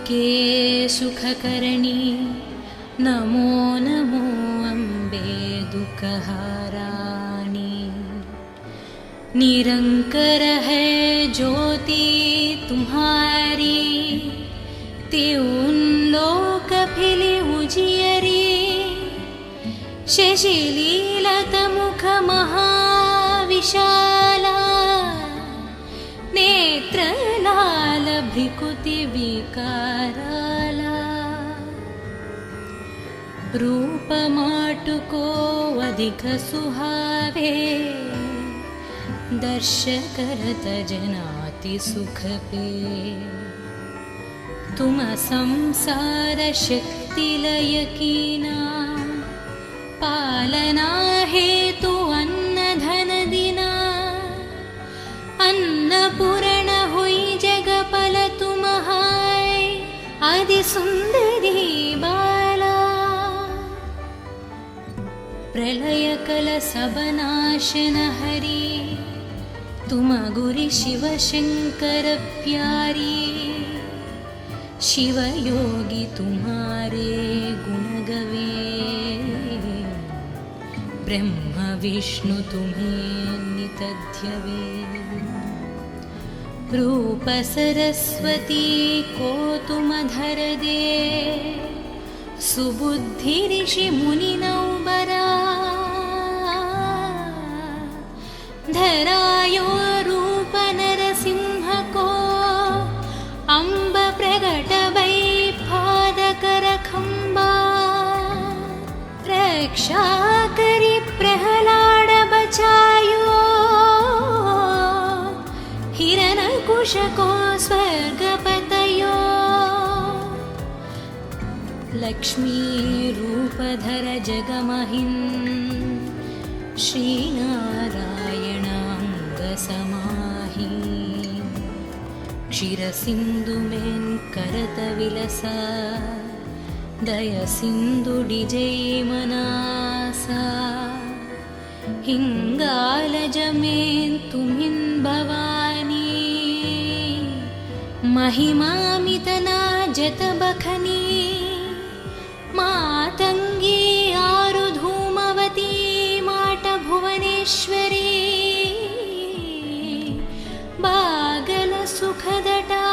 दुर्गे सुखकरणी नमो नमो अम्बे दुःखहाराणि। निरंकर है ज्योति तुम्हारी, त्यों लोक फिली उजियरी। शशिलीलत मुख महाविशाला, नेत्रलाल भ्रिकुति विकाराला। रूप माटुको अधिक सुहावे, दर्श करत जनाति सुख पे। तुम संसार शक्ति लय कीना, पालना हेतु अन्न धन दिना। अन्नपूर्ण हुई जगपल तुम हाय, आदि सुंदरी बाला। प्रलय कल सब नाशन हरी, तुम गुरि शिव शंकर प्यारी। शिव योगी तुम्हारे गुण गवे, ब्रह्म विष्णु तुम्हें नित ध्यवे। रूप सरस्वती को तुम धर दे, सुबुद्धि ऋषि मुनि नौबरा। धरायो रूप नरसिंह को, अम्ब प्रगट भई पादकर खंबा। रक्षा करी प्रहलाद बचायो, हिरण्यकुश को स्वर्ग पतयो। लक्ष्मी रूप धर जगमहिं, श्रीनारायण अंग समाहि। क्षीर सिंधु में करत विलसा, दय सिंधु डिजै मनासा। हिंगालज में तुमिन भवानी, महिमामितना जत बखनी। मातंगी आरु धूमवती, माट भुवनेश्वरी। बागल सुखदटा,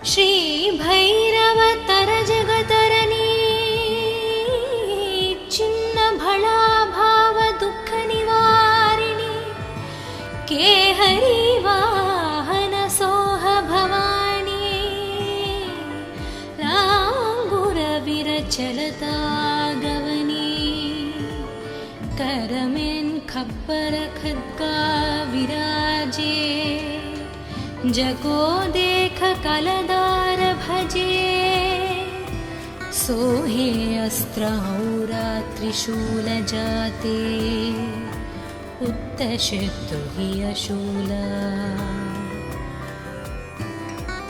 श्री भैरव तर जगतरनी। चिन्न भला भाव दुख निवारिणी, के हरि वाहन सोह भवानी। लांगुर विरचलता गवनी, करमें खप्पर खद्गा विराजे। जगो देख कलदार भजे, सोहे अस्त्र औरा त्रिशूल जाते। उत्तशत्रु हि अशूला,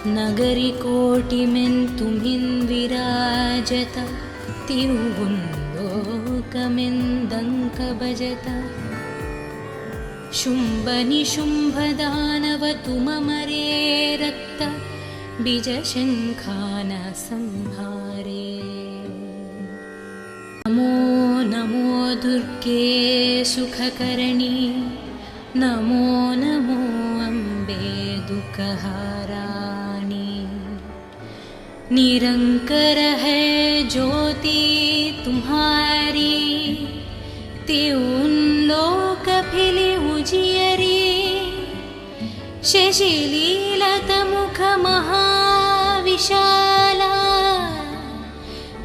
नगरी कोटि में तुमिन विराजत। तिरुवुं लोकमें दंक बजत। शुंभ निशुंभ दानव तुम मरे, रक्त बीज शंखान संहारे। नमो नमो दुर्गे सुखकरणी, नमो नमो अम्बे दुःखहाराणि। निरंकर है ज्योति तुम्हारी, त्यों लोक फिली उजियरी। शशिलीलत मुख महाविशाला,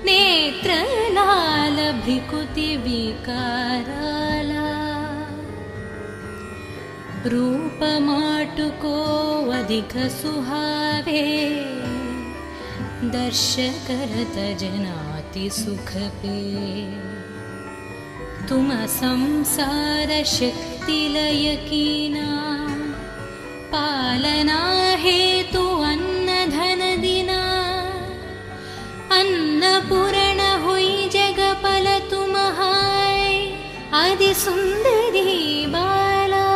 नेत्रलाल भ्रिकुति विकाराला। रूप माटुको अधिक सुहावे, दर्श करत जनाति सुख पे। तुम संसार शक्ति लय कीना, पालना हेतु अन्न धन दिना। अन्नपूर्ण हुई जगपल तुम हाय, आदि सुंदरी बाला।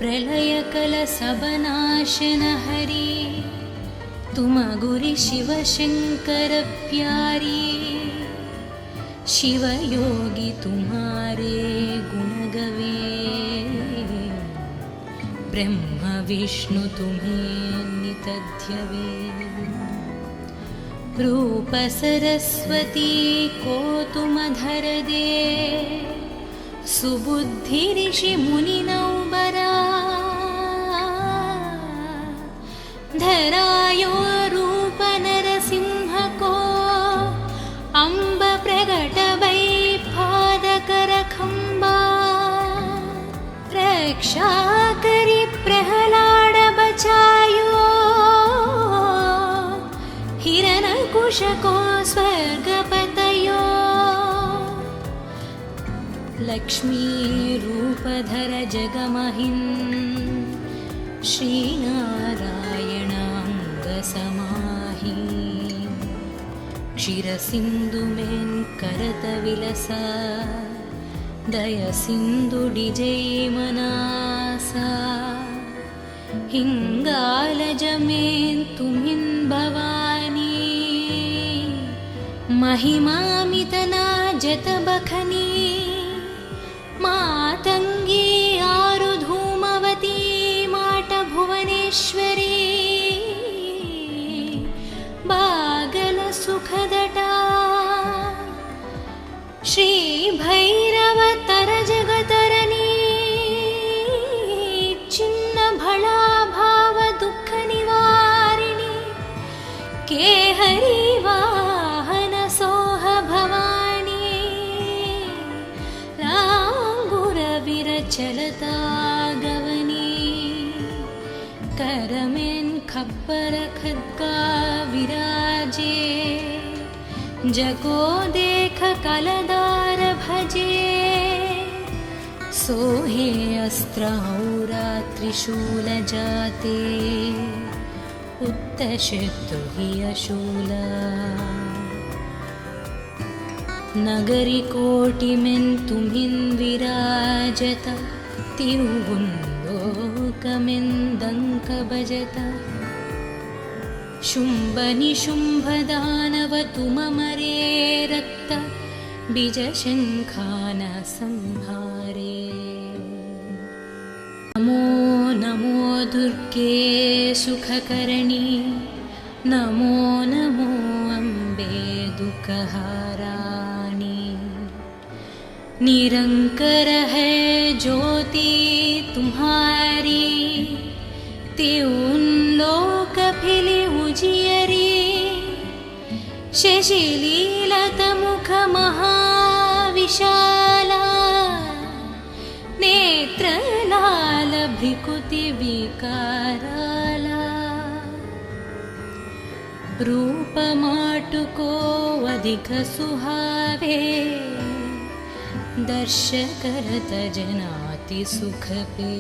प्रलयकलशबनाशनहरी तुम गुरि शिव शंकर प्यारी। शिव योगी तुम्हारे गुण गवे, ब्रह्म विष्णु तुम्हें नित ध्यवे। रूप सरस्वती को तुम धर दे, सुबुद्धि ऋषि मुनि नौबरा। धरायो रूप नरसिंह को, अम्ब प्रगट भई पादकर खंबा। रक्षा करी प्रहलाद बचायो, हिरण्यकुश को स्वर्ग पतयो। लक्ष्मी रूपधर जगमहिं, श्रीनारायणांग समाहि। क्षीरसिंधु में करत विलसा, दय सिंधु डिजै मनासा। हिंगालज में तुमिन भवानी, महिमामितना जत बखनी। मातंगी आरु धूमवती, माट भुवनेश्वरी। बागल सुखदटा, श्री भैरव तर जगतरनी। चिन्न भला भाव दुख निवारिणी, केहरी वाहन सोह भवानी। लांगुर विरचलता गवनी, करमें खप्पर खद्गा विराजे। जगो देख कलदार भजे, सोहे अस्त्र औरा त्रिशूल जाते। उत्तशत्रु हि अशूला, नगरी कोटि में तुमिन विराजत। तिरुवुंलोकमें दंक बजत। शुंभ निशुंभ दानव तुम मरे, रक्त बीज शंखान संहारे। नमो नमो दुर्गे सुखकरणी, नमो नमो अम्बे दुःखहाराणी। निरंकर है ज्योति तुम्हारी, त्यों लोक फिली उजियरी। शशिलीलत मुख महाविशाला, नेत्र लाल भ्रिकुति विकाराला। रूप माटुको अधिक सुहावे, दर्श करत जनाति सुख पे।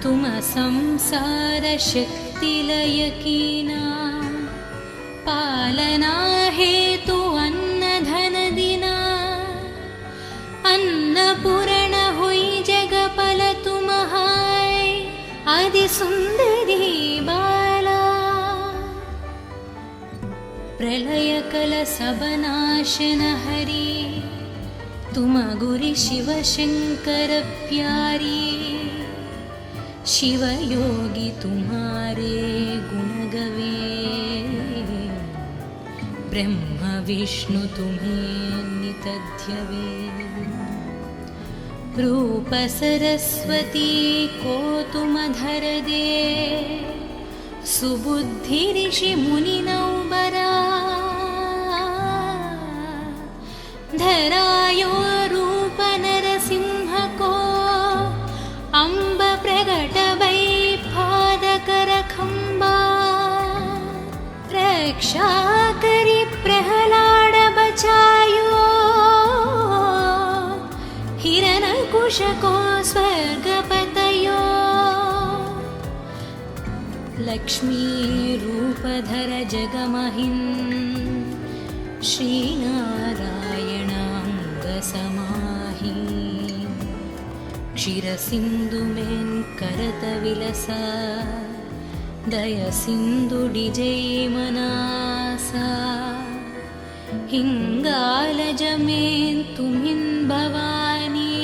तुम संसार शक्ति लय कीना, पालना हेतु अन्न धन दिना। अन्नपूर्ण हुई जगपल तुम हाय, आदि सुंदरी बाला। प्रलय कलशबनाशनहरी तुम गुरि शिव शंकर प्यारी। शिव योगी तुम्हारे गुण गवे, ब्रह्म विष्णु तुम्हें नित ध्यवे। रूप सरस्वती को तुम धर दे, सुबुद्धि ऋषि मुनि नौबरा। धरायो रूप नरसिंह को, अम्ब प्रगट भई पादकर खंबा। रक्षा करी प्रहलाद बचायो, हिरण्यकुश को स्वर्ग पतयो। लक्ष्मी रूपधर जगमहिं, श्रीनारायणांग समाहि। क्षीरसिन्धुमेन् करतविलसा दयसिन्धुडिजैमनासा हिङ्गालजमेन् तुमिन् भवानी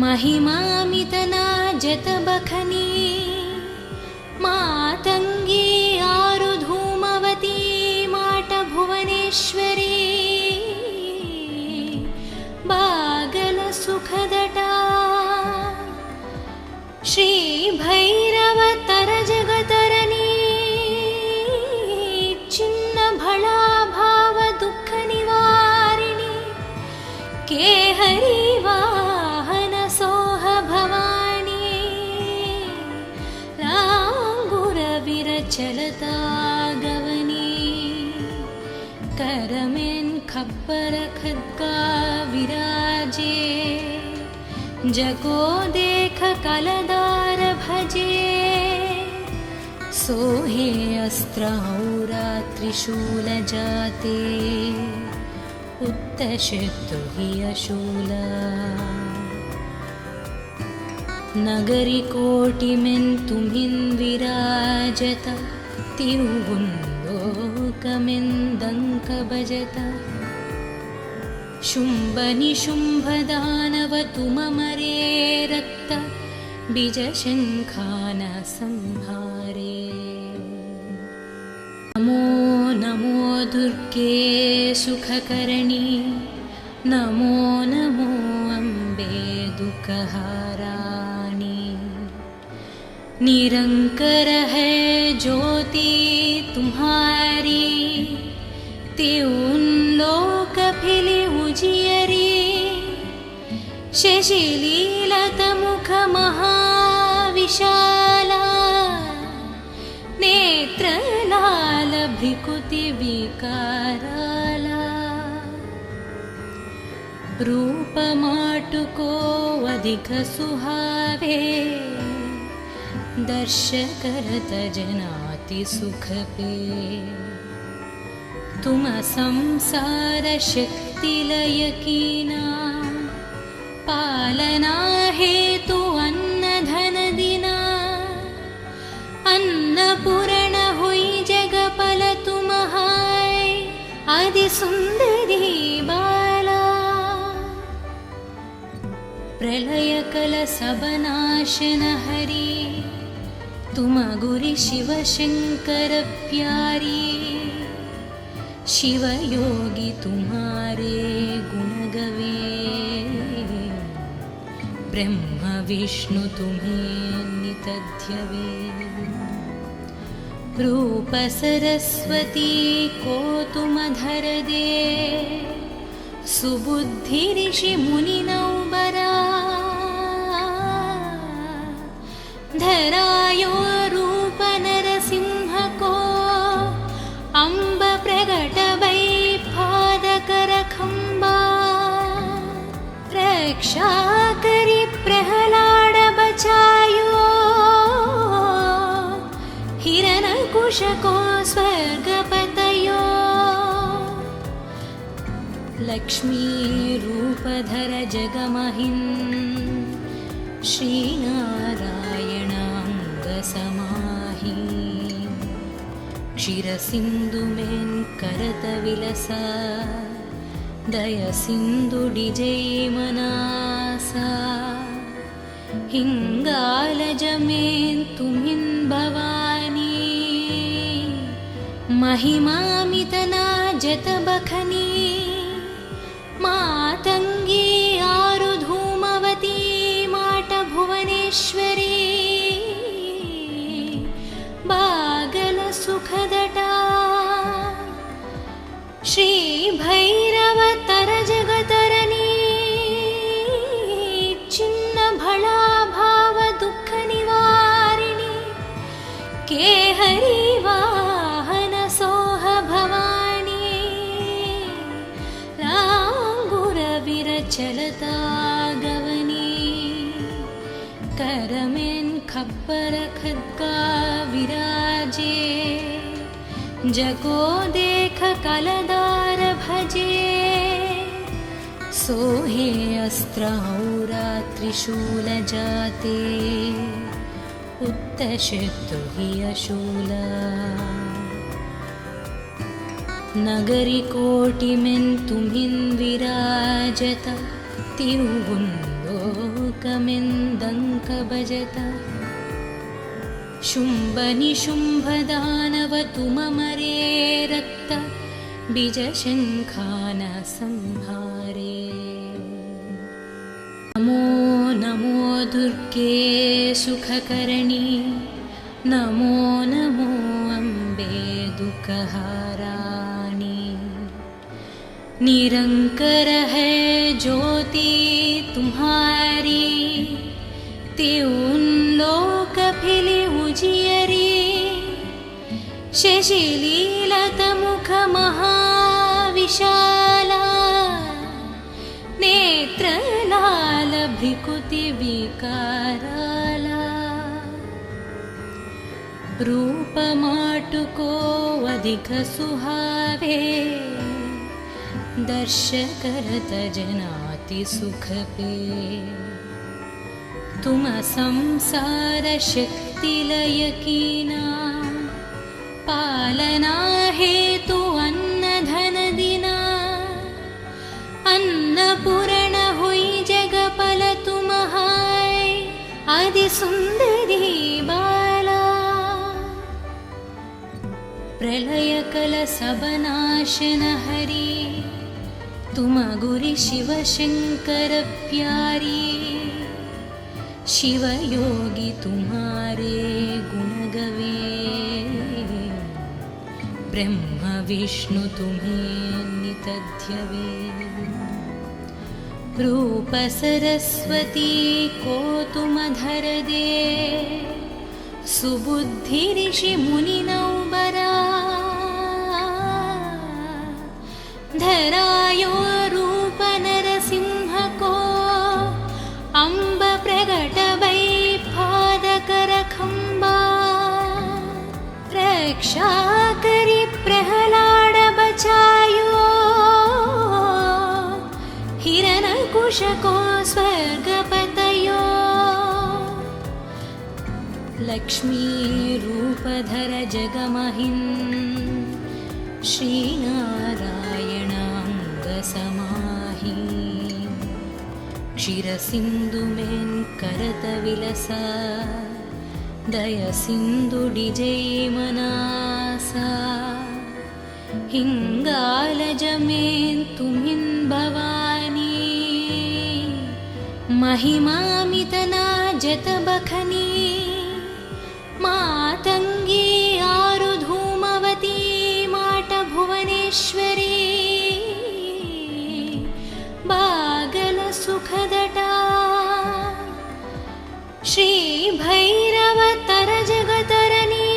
महिमामितना जतबखनी मातङ्गी आरुधूमवती माटभुवनेश्वरी बागलसुखदटा श्रीभैरवतरजगतरणी छिन्नभळाभावदुःखनिवारिणि केहरी वाहनसोह भवानी लाङ्गुरविरचलता गवनी करमेन् खप्पर खड्गा विराजे जगो देख कलदार भजे सोहे अस्त्रौरा त्रिशूल जाते उत्तशत्रु हि अशूला नगरी कोटिमेन् तुमिन् विराजत तिरुवुन्लोकमेन् दङ्क भजत शुम्भनिशुम्भदानव तुममरे रक्त बीजशङ्खान संहारे नमो नमो दुर्गे सुखकरणी नमो नमो अम्बे दुःखहाराणि निरंकर है ज्योति तुम्हारी त्यों लोक फिली उजियरी शशिलीलत मुख महाविशाला नेत्रलाल भ्रिकुति विकाराला रूप माटुको अधिक सुहावे दर्श करत जनाति सुख पे तुम संसार शक्ति लय कीना पालना हेतु अन्न धन दिना अन्नपूर्ण हुई जगपल तुम हाय आदि सुंदरी बाला प्रलय कल सबनाशन हरि तुम गुरि शिव शंकर प्यारी शिव योगी तुम्हारे गुण गवे ब्रह्म विष्णु तुम्हें नित ध्यवे रूप सरस्वती को तुम धर दे सुबुद्धि ऋषि मुनि नौबरा धरायो रूप नरसिंह को अम्ब प्रगट वै पादकर खंबा रक्षा करी प्रहलाद बचायो हिरण्यकुश को स्वर्गपतयो लक्ष्मी रूपधर जगमहिन् श्रीनारायणांग समाहि क्षीरसिन्धुमेन् करतविलसा दयसिन्धुडिजैमनासा हिङ्गालजमेन् तुमिन् भवानी महिमामितना जतबखनी मातङ्गी आरुधूमवती माटभुवनेश्वरी बागलसुखदटा श्रीभैरवतरजगतरणी छिन्नभळाभावदुःखनिवारिणि केहरी वाहनसोह भवानी लाङ्गुरविरचलता गवनी करमेन् खप्पर खड्गा विराजे जगो देख कलदार भजे सोहे अस्त्राहुरात्रिशूलजाते उत्तशतु हि अशूला नगरिकोटिमेन्तुमिन् विराजत तिरुवुन्दोकमेन्दङ्कभजत शुम्भनिशुम्भदानवतुममरे रक्त बीजशङ्खान संहारे नमो नमो दुर्गे सुखकर्णी नमो नमो अम्बे दुःखहाराणि निरंकर है ज्योति तुम्हारी त्यों लोक फिली उजियरी शशिलीलत मुख महाविशाला नेत्रलाल भ्रिकुति विकाराला रूप माटुको अधिक सुहावे दर्श करत जनाति सुख पे तुम संसार शक्ति लय कीना पालना हेतु अन्न धन दिना अन्नपूर्ण हुई जगपल तुम हाय आदि सुंदरी बाला प्रलय कल सबनाशन हरि तुम गुरि शिव शंकर प्यारी शिव योगी तुम्हारे गुण गवे ब्रह्म विष्णु तुम्हें नितध्यवे रूप सरस्वती को तुम धर दे सुबुद्धि ऋषि मुनि नौबरा धरायो रूप नरसिंह को अम्ब प्रगट वै पादकर खंबा रक्षा करी प्रहलाद बचायो हिरण्यकुश को स्वर्ग पतयो लक्ष्मी रूपधर जगमहिं श्रीनारायणांग समाहि क्षीरसिन्धुमेन् करत विलसा दय सिंधु डिजै मनासा हिंगालजमें तुमिन् भवानी महिमामितना जत बखनी मातंगी आरु धूमवती माट भुवनेश्वरी बागल सुखदटा श्री भैरव तर जगतरनी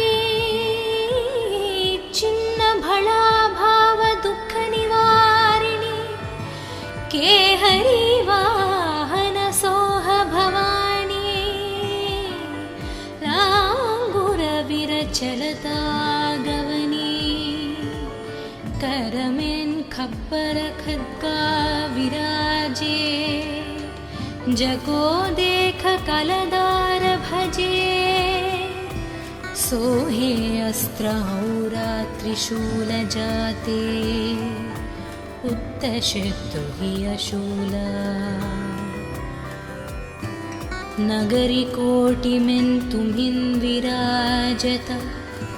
चिन्न भला भाव दुख निवारिणी के हरि वाहन सोह भवानी लांगुर विरचलता गवनी करमेन खप्पर खद्गा विराजे जगो देख कलदार भजे सोहे अस्त्राहुरात्रिशूलजाते उत्तशतु हि अशूला नगरिकोटिमेन्तुमिन् विराजत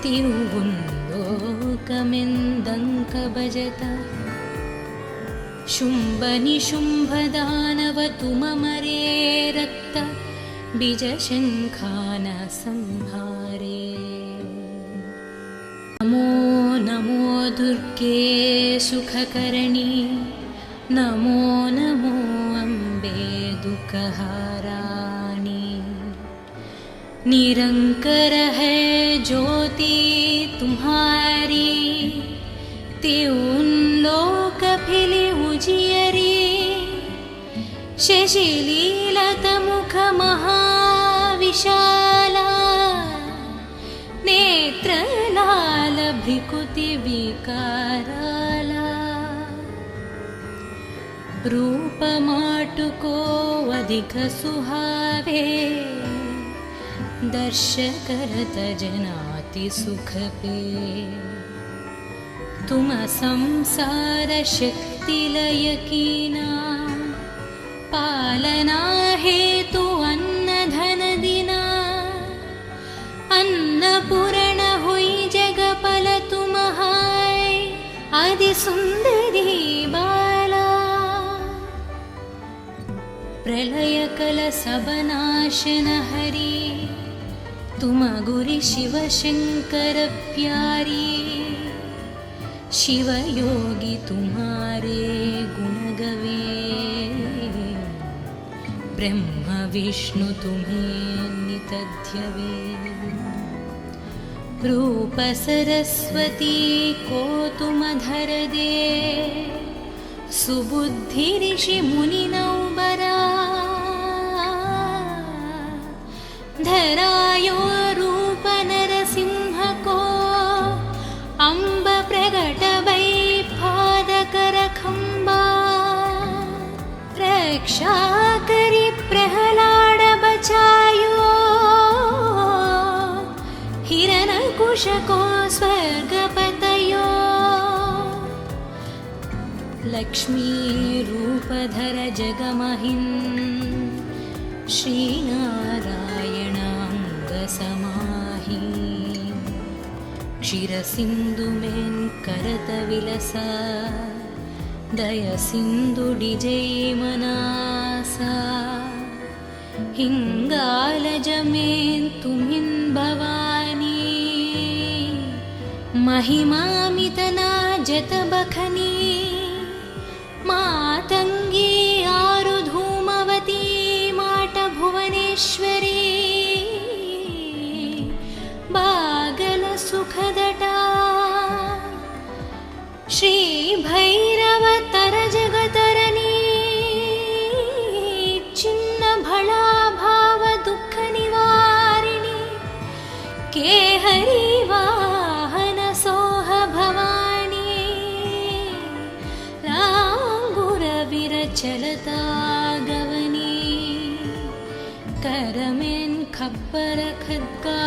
तिरुवुन्दोकमेन्दङ्कभजत शुम्भनिशुम्भदानवतुममरे रक्त बीजशङ्खान संहारे नमो नमो दुर्गे सुखकर्णी नमो नमो अम्बे दुःखहाराणि निरंकर है ज्योति तुम्हारी त्यों लोक फिली उजियरी शशिलीलत मुख महाविशाला नेत्रलाल भ्रिकुति विकाराला रूप माटुको अधिक सुहावे, दर्श करत जनाति सुख पे। तुम संसार शक्ति लय कीना, पालना हेतु अन्न धन दिना। अन्नपूर्ण हुई जगपल तुम हाय, आदि सुंदरी बाला। प्रलय कल सब नाशन हरि, तुम गुरि शिव शंकर प्यारी। शिव योगी तुम्हारे गुण गवे, ब्रह्म विष्णु तुम्हें नित ध्यवे। रूप सरस्वती को तुम धर दे, सुबुद्धि ऋषि मुनि नौबरा। धरायो रूप नरसिंह को, अम्ब प्रगट भई पादकर खंबा। रक्षा करी प्रहलाद बचायो, हिरण्यकुश को स्वर्ग पतयो। लक्ष्मी रूप धर जगमहिं, श्रीनारायण अंग समाहि। क्षीर सिंधु में करत विलसा, दय सिंधु डिजै मनासा। हिंगालज में तुमिन भवानी, महिमामितना जत बखनी। मातंगी आरु धूमवती, माट भुवनेश्वरी। बागल सुखदटा, श्री भैरव तर जगतरनी। चिन्न भला भाव दुख निवारिणी, के हरि वाहन सोह भवानी। लांगुर विरचलता गवनी, करमें खप्पर खद्गा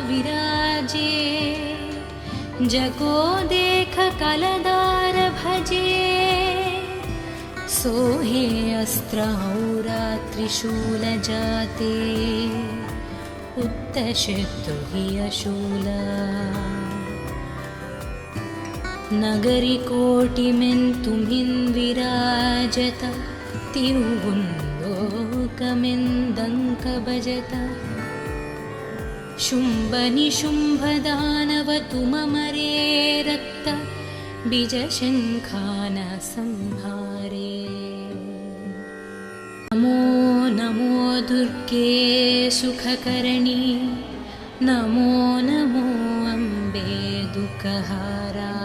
विराजे। जगो देख कलदार भजे, सोहे अस्त्र औरा त्रिशूल जाते। उत्तशत्रु हि अशूला, नगरी कोटि में तुमिन विराजत। तिरुवुंलोकमें दंक बजत। शुंभ निशुंभ दानव तुम मरे, रक्त बीज शंखान संहारे। नमो नमो दुर्गे सुखकरणी, नमो नमो अम्बे दुःखहाराणी।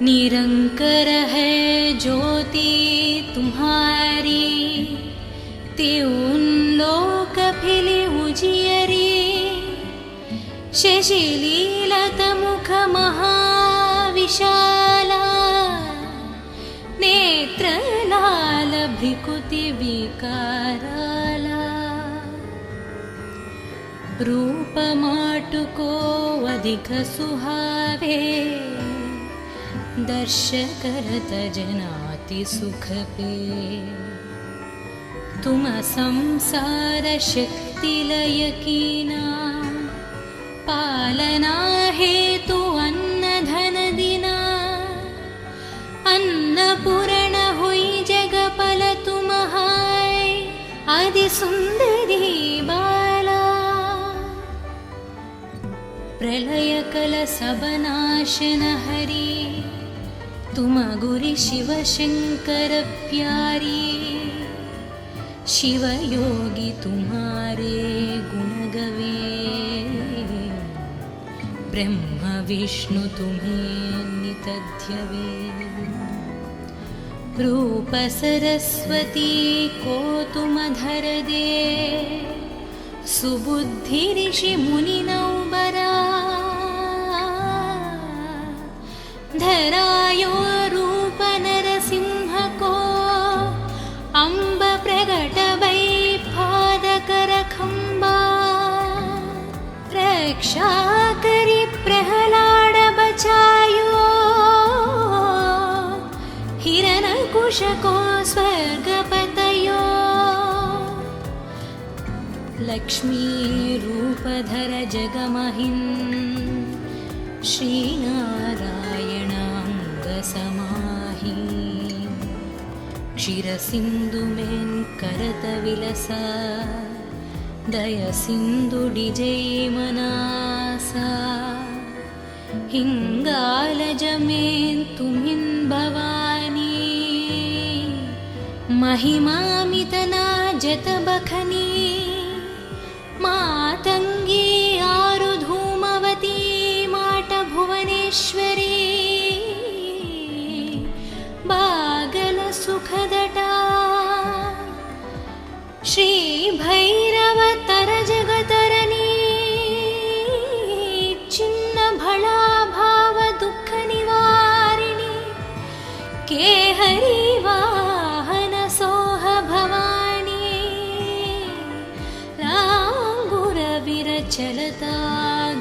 निरंकर है ज्योति तुम्हारी, त्यों लोक फिली उजियरी। शशिलीलत मुख महाविशाला, नेत्र लाल भ्रिकुति विकाराला। रूप माटुको अधिक सुहावे, दर्श करत जनाति सुख पे। तुम संसार शक्ति लय कीना, पालना हेतु अन्न धन दिना। अन्नपूर्ण हुई जगपल तुम हाय, आदि सुंदरी बाला। प्रलय कल सब नाशन हरि, तुम गुरि शिव शंकर प्यारी। शिव योगी तुम्हारे गुण गवे, ब्रह्म विष्णु तुम्हें नित ध्यवे। रूप सरस्वती को तुम धर दे, सुबुद्धि ऋषि मुनि नौबरा। धरायो रूप नरसिंह लक्ष्मीरूपधर जगमहिन् श्रीनारायणाङ्गसमाहि क्षीरसिन्धुमेन् करतविलसा दयसिन्धुडिजैमनासा हिङ्गालजमेन् तुमिन् भवानी महिमामितना जतबखनी मातङ्गी आरुधूमवती माटभुवनेश्वरी बागलसुखदटा श्रीभैरवतरजगतरणी छिन्नभळाभावदुःखनिवारिणि केहरी वाहनसोह भवानी लाङ्गुरविरचलता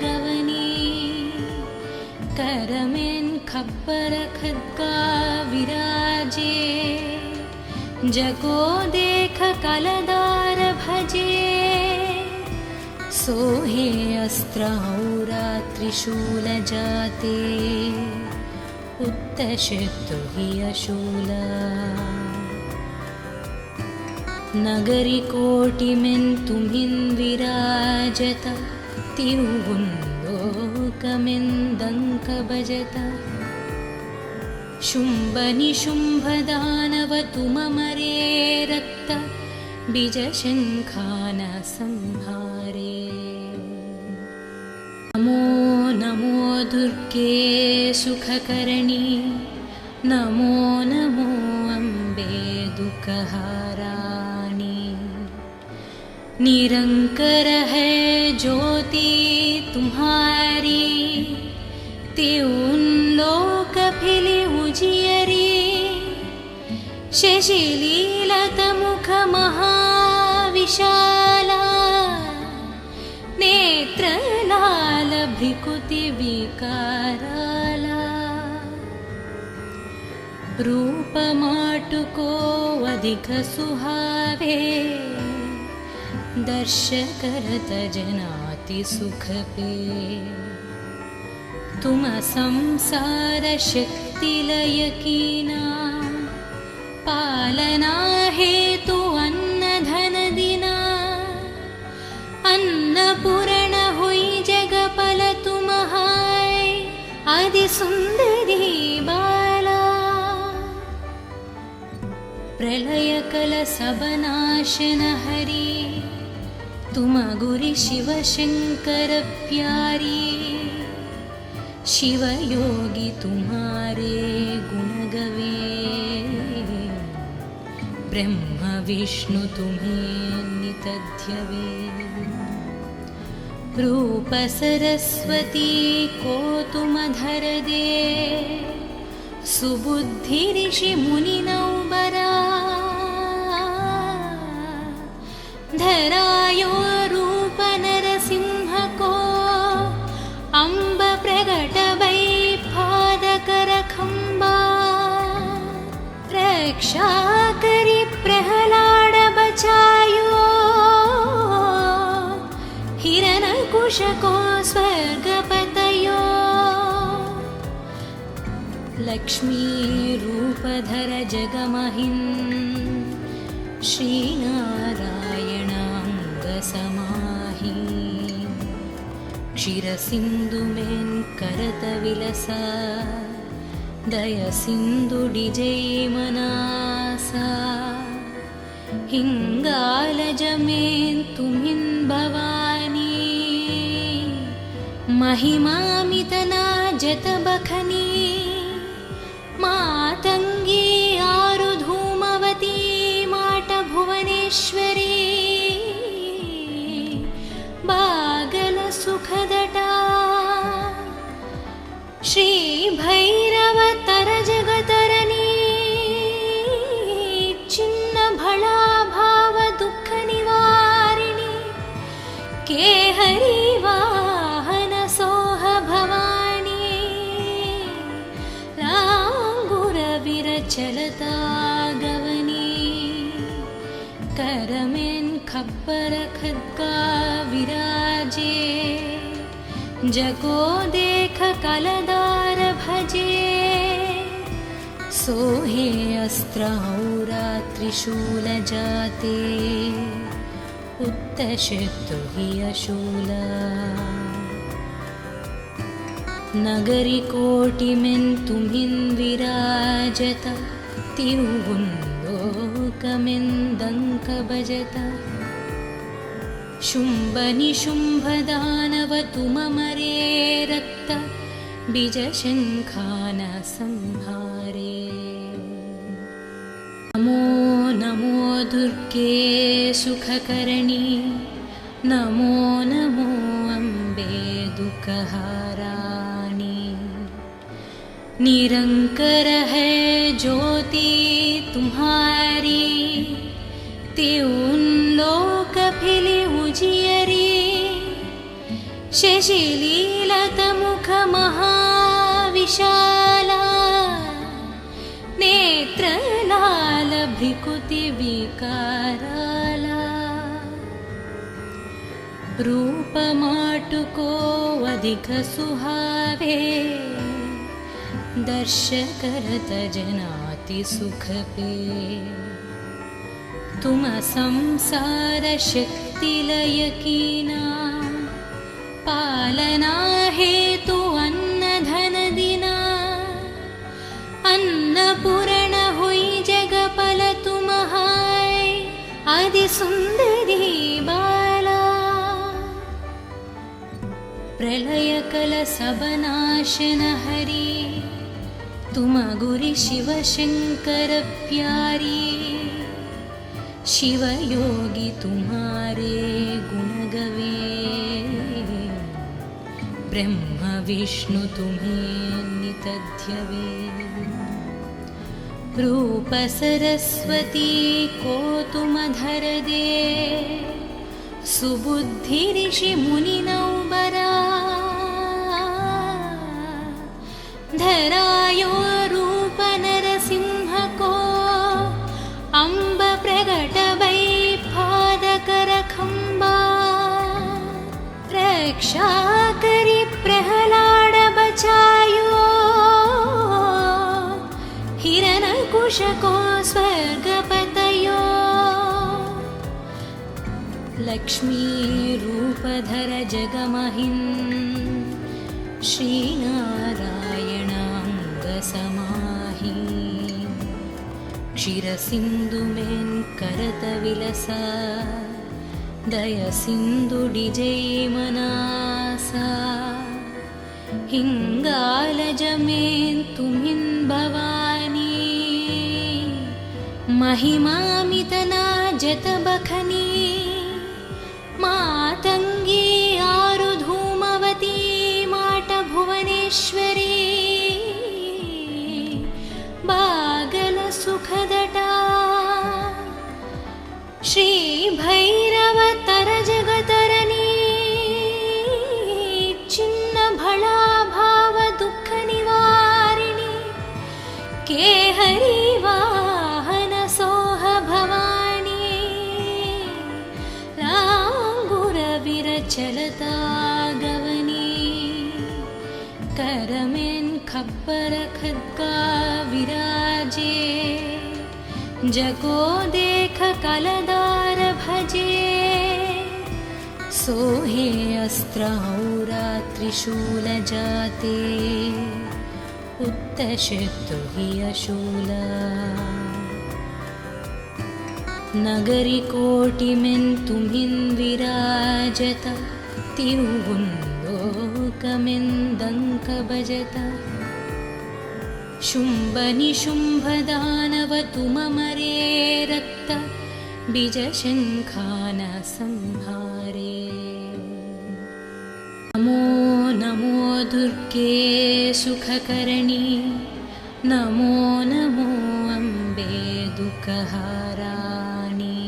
गवनी करमेन् खप्पर खड्गा विराजे जगो देख कलदार भजे सोहे अस्त्रौरा त्रिशूल जाते उत्तशत्रु हि अशूला नगरी कोटिमेन् तुमिन् विराजत तिरुवुन्लोकमेन् दङ्क भजत शुम्भनिशुम्भदानव तुममरे रक्त बीजशङ्खान संहारे नमो नमो दुर्गे सुखकरणी नमो नमो अम्बे दुःखहाराणि निरंकर है ज्योति तुम्हारी त्यों लोक फिली उजियरी शशिलीलत मुख महाविशाला नेत्रलाल भ्रिकुति विकाराला रूप माटुको अधिक सुहावे दर्श करत जनाति सुख पे तुम संसार शक्ति लय कीना पालना हेतु अन्न धन दिना अन्नपूर्ण हुई जगपल तुम हाय आदि सुंदरी बाला प्रलय कल सबनाशन हरि तुम गुरि शिव शंकर प्यारी शिव योगी तुम्हारे गुण गवे ब्रह्म विष्णु तुम्हें नित ध्यवे रूप सरस्वती को तुम धर दे सुबुद्धि ऋषि मुनि नौबरा धरायो रूप नरसिंह को अम्ब प्रगट वै पादकर खंबा रक्षा करी प्रहलाद बचायो हिरण्यकुश को स्वर्गपतयो लक्ष्मी रूपधर जगमहिन् श्रीनारायणाङ्गसमाहि क्षीरसिन्धुमेन् करतविलसा दयसिन्धुडिजैमनासा हिङ्गालजमेन् तुमिन् भवानी महिमामितना जतबखनी मातङ्गी आरुधूमवती माटभुवनेश्वरी बागलसुखदटा श्रीभैरवतरजगतरणी छिन्नभळाभावदुःखनिवारिणि केहरी वाहनसोह भवानी लाङ्गुरविरचलता गवनी करमेन् खप्पर खड्गा विराजे, जगो देख कलदार भजे, सोहे अस्त्र औरा त्रिशूल जाते, उत्तशत्रु हि अशूला। नगरी कोटिमेन् तुम्हिन् विराजत, तिरुवुन्लोकमेन्दङ्क भजत। शुम्भ निशुम्भ दानव तुममरे रक्त, बीजशङ्खान संहारे। नमो नमो दुर्गे सुखकर्णी, नमो नमो अम्बे दुःखहाराणि। निरंकर है ज्योति तुम्हारी, त्यों लोक फिली उजियरी। शशिलीलत मुख महाविशाला, नेत्र लाल भ्रिकुति विकाराला। रूप माटुको अधिक सुहावे, दर्श करत जनाति सुख पे। तुम संसार शक्ति लय कीना, पालना हेतु अन्न धन दिना। अन्नपूर्ण हुई जगपल तुम हाय, आदि सुंदरी बाला। प्रलय कल सब नाशन हरी, तुम गुरि शिव शंकर प्यारी। शिव योगी तुम्हारे गुण गवे, ब्रह्म विष्णु तुम्हें नित ध्यवे। रूप सरस्वती को तुम धर दे, सुबुद्धि ऋषि मुनि नौबरा। धरायो रूप नरसिंह को, अम्ब प्रगट भई पादकर खंबा। रक्षा करी प्रहलाद बचायो, हिरण्यकुश को स्वर्ग पतयो। लक्ष्मी रूप धर जगमहिन्, श्रीनारायण अंग समाहि। क्षीर सिंधु में करत विलसा, दय सिंधु डिजै मनासा। हिंगालज में तुम्हिन् भवानी, महिमामितना जत बखनी। मातंगी आरु धूमवती, माट भुवनेश्वरी। बागल सुखदटा, श्री भैरव तर जगतरनी। चिन्न भला भाव दुख निवारिणी, के हरि वाहन सोह भवानी। लांगुर विरचलता गवनी, करमेन खप्पर खड्गा विराजे। जगो देख कलदार भजे, सोहे अस्त्र औरा त्रिशूल जाते, उत्तशत्रु हि अशूला। नगरी कोटिमेन् तुम्हिन् विराजत, तिरुवुन्लोकमेन्दङ्क भजत। शुम्भ निशुम्भ दानव तुममरे रक्त, बीजशङ्खान संहारे। नमो नमो दुर्गे सुखकर्णी, नमो नमो अम्बे दुःखहाराणि।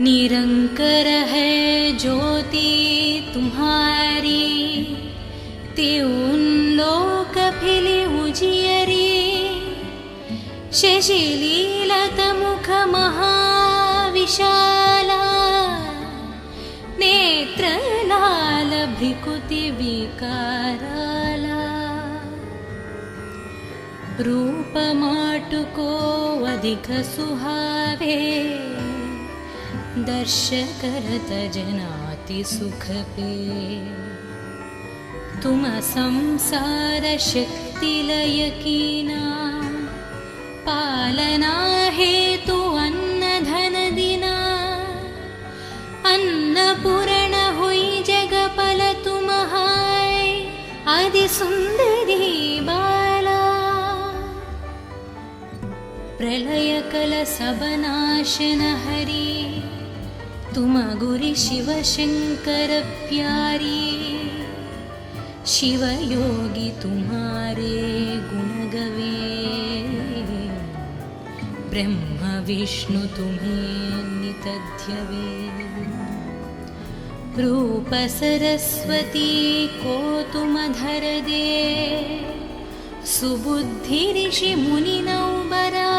निरंकर है ज्योति तुम्हारी, त्यों लोक फिली उजियरी। शशिलीलत मुख महाविशाला, भ्रिकुति विकाराला रूपमाटुको अधिक सुहावे दर्श करत जनाति सुख पे तुम संसार शक्ति लय कीना पालना हेतु अन्न धन दिना अन्नपूर्ण हुई जगपल तुम हाय आदि सुंदरी बाला प्रलय कल सब नाशन हरि तुम गुरि शिव शंकर प्यारी शिव योगी तुम्हारे गुण गवे ब्रह्म विष्णु तुम्हें नित ध्यवे रूप सरस्वती को तुम धर दे सुबुद्धि ऋषि मुनि नौबरा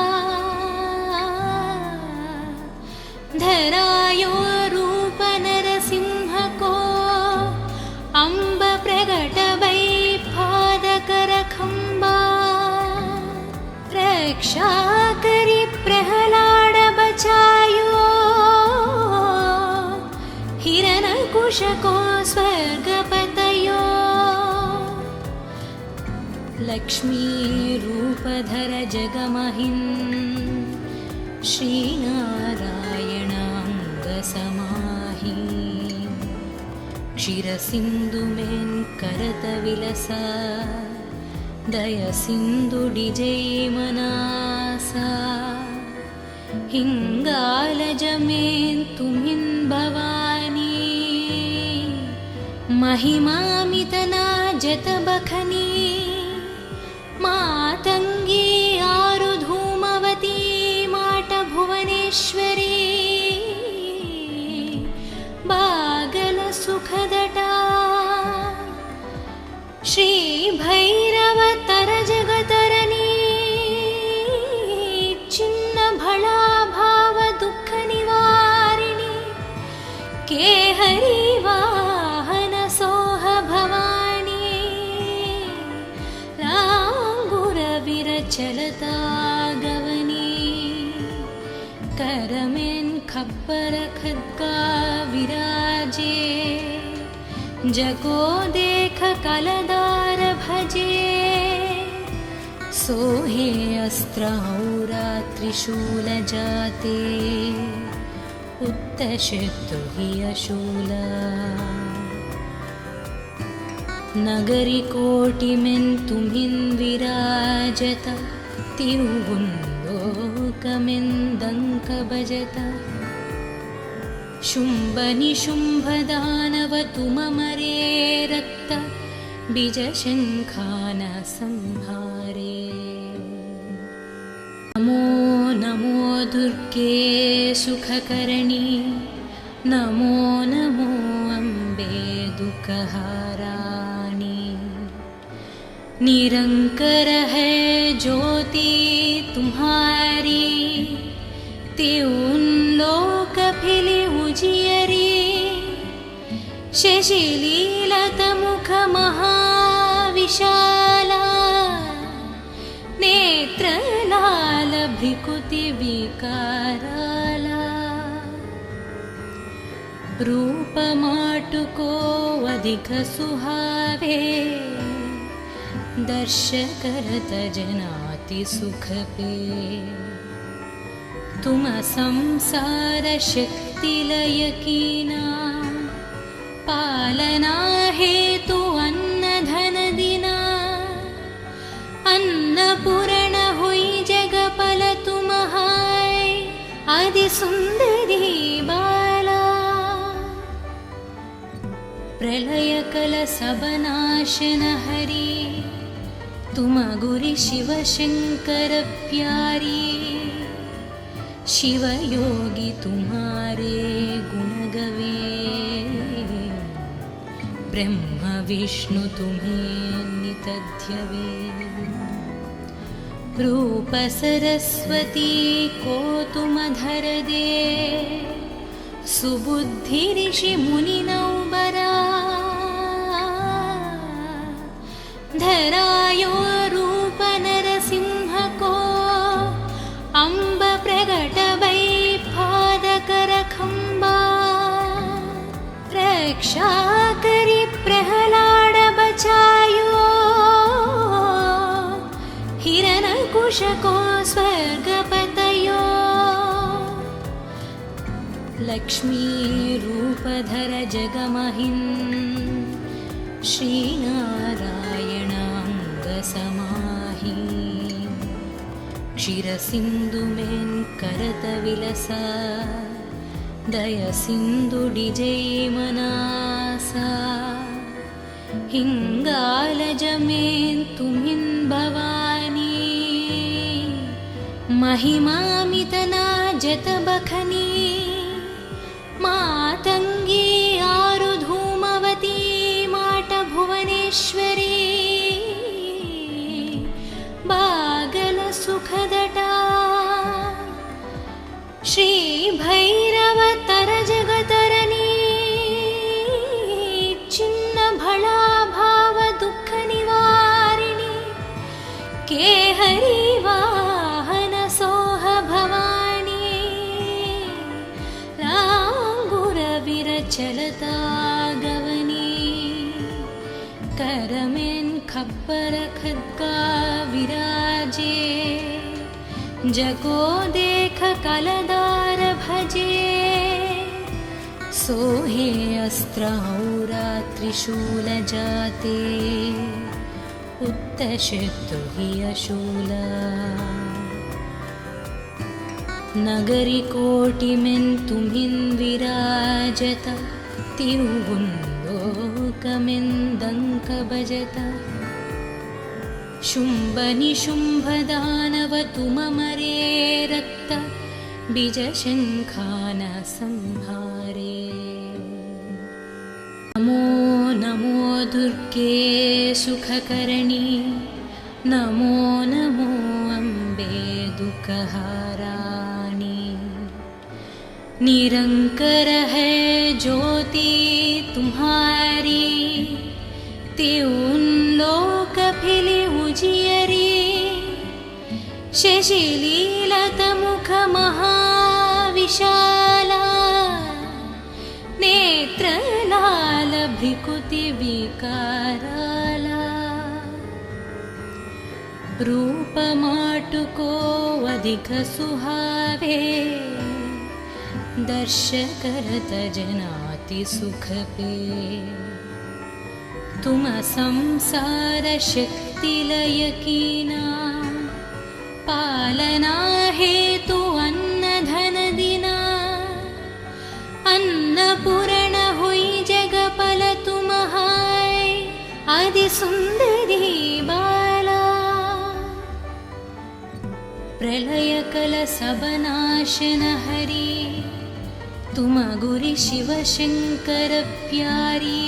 धरायो रूप नरसिंह को अम्ब प्रगट वै पादकर खंबा रक्षा करी प्रहलाद बचायो हिरण्यकुश को स्वर्ग पतयो लक्ष्मी रूपधर जगमहिं श्रीनारायणांग समाहि क्षीर सिंधु में करत विलसा दय सिंधु डिजय मनासा हिंगालज में तुमिन भवानी महिमामितना जत बखनी मातंगी आरु धूमवती माट भुवनेश्वरी बागल सुखदटा श्री भैरव तर जगतरनी चिन्न भला भाव दुख निवारिणी के हरि वाहन सोह भवानी लांगुर विरचलता गवनी करमें खप्पर खद्गा विराजे जगो देख कलदार भजे सोहे अस्त्र औरा त्रिशूल जाते उत्तशत्रु हि अशूला नगरी कोटि में तुमिन विराजत तिरुवुंलोकमें दंक बजता शुंभ निशुंभ दानव तुम मरे रक्त बीज शंखान संहारे नमो नमो दुर्गे सुखकरणी नमो नमो अम्बे दुःखहाराणी निरंकर है ज्योति तुम्हारी त्यों लोक फिली उजियरी शशिलीलत मुख महाविशाला नेत्र लाल भ्रिकुति विकाराला रूप माटुको अधिक सुहावे दर्श करत जनाति सुख पे तुम संसार शक्ति लय कीना पालना हेतु अन्न धन दिना अन्नपूर्ण हुई जगपल तुम हाय आदि सुंदरी बाला प्रलय कल सब नाशन हरि तुम गुरि शिव शंकर प्यारी शिव योगी तुम्हारे गुण गवे ब्रह्म विष्णु तुम्हें नित ध्यवे रूप सरस्वती को तुम धर दे सुबुद्धि ऋषि मुनि नौबरा धरायो रूप नरसिंह को अम्ब प्रगट वै पादकर खंबा रक्षा करी प्रहलाद बचायो हिरण्यकुश को स्वर्गपतयो लक्ष्मी रूपधर जगमहिन् श्रीनारायणाङ्गसमाहि क्षीरसिन्धुमेन् करत विलसा दयसिन्धुडिजै मनासा हिङ्गालजमेन् तुमिन् भवानी महिमामितना जतबखनी मातंगी आरु धूमवती माट भुवनेश्वरी बागल सुखदटा श्री भैरव तर जगतरनी चिन्न भला भाव दुख निवारिणी केहरी वाहन सोह भवानी चलता गवनी करमेन खप्पर खद्गा विराजे जगो देख कलदार भजे सोहे अस्त्र औरा त्रिशूल जाते उत्तशत्रु हि अशूला नगरी कोटिमेन् तुमिन् विराजत तिरुवुन्लोकमेन् दंक भजत शुम्भ निशुम्भ दानव तुममरे रक्त बीजशङ्खान संहारे नमो नमो दुर्गे सुखकरणी नमो नमो अम्बे दुःखहाराणि निरंकर है ज्योति तुम्हारी त्यों लोक फिली उजियरी शशिलीलत मुख महाविशाला नेत्र लाल भ्रिकुति विकाराला रूप माटुको अधिक सुहावे दर्श करत जनाति सुख पे तुम संसार शक्ति लय कीना पालना हेतु अन्न धन दिना अन्नपूर्ण हुई जगपल तुम हाय आदि सुंदरी बाला प्रलय कल सबनाशन हरि तुम गुरि शिव शंकर प्यारी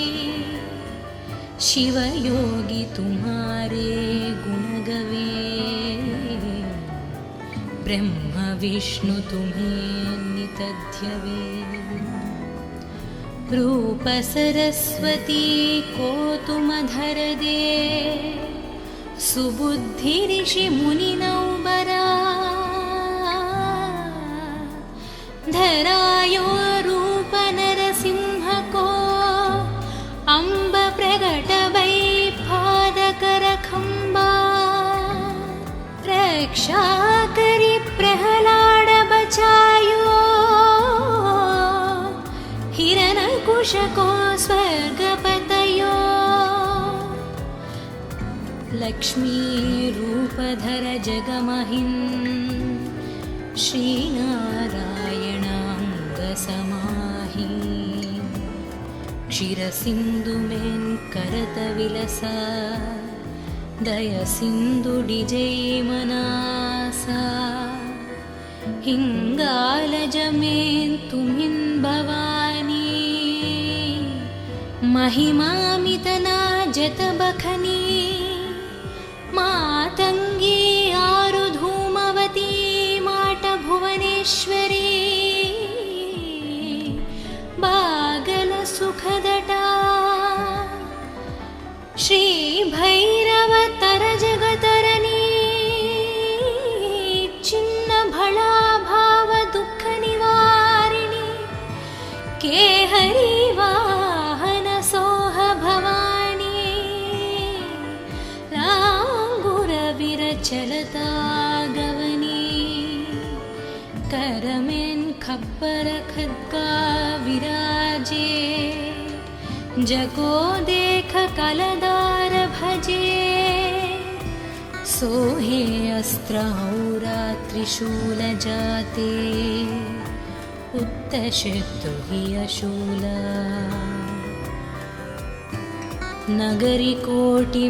शिव योगी तुम्हारे गुण गवे ब्रह्म विष्णु तुम्हें नित ध्यवे रूप सरस्वती को तुम धर दे सुबुद्धि ऋषि मुनि नौबरा धरायो रूप नरसिंह को अम्ब प्रगट वै पादकर खंबा रक्षा करी प्रहलाद बचायो हिरण्यकुश को स्वर्गपतयो लक्ष्मी रूपधर जगमहिन् श्रीनारायणाङ्गसमाहि क्षीरसिन्धुमेन् करत विलसा दयसिन्धुडिजै मनासा हिङ्गालजमेन् तुमिन् भवानी महिमामितना जतबखनी मातंगी आरु धूमवती माट भुवनेश्वरी बागल सुखदटा श्री भैरव के हरिवाहन सोह भवानी लांगुर विरचलता गवनी करमें खप्पर खद्गा विराजे जगो देख कलदार भजे सोहे अस्त्र औरा त्रिशूल जाते उत्तशितु हि अशूला नगरी कोटि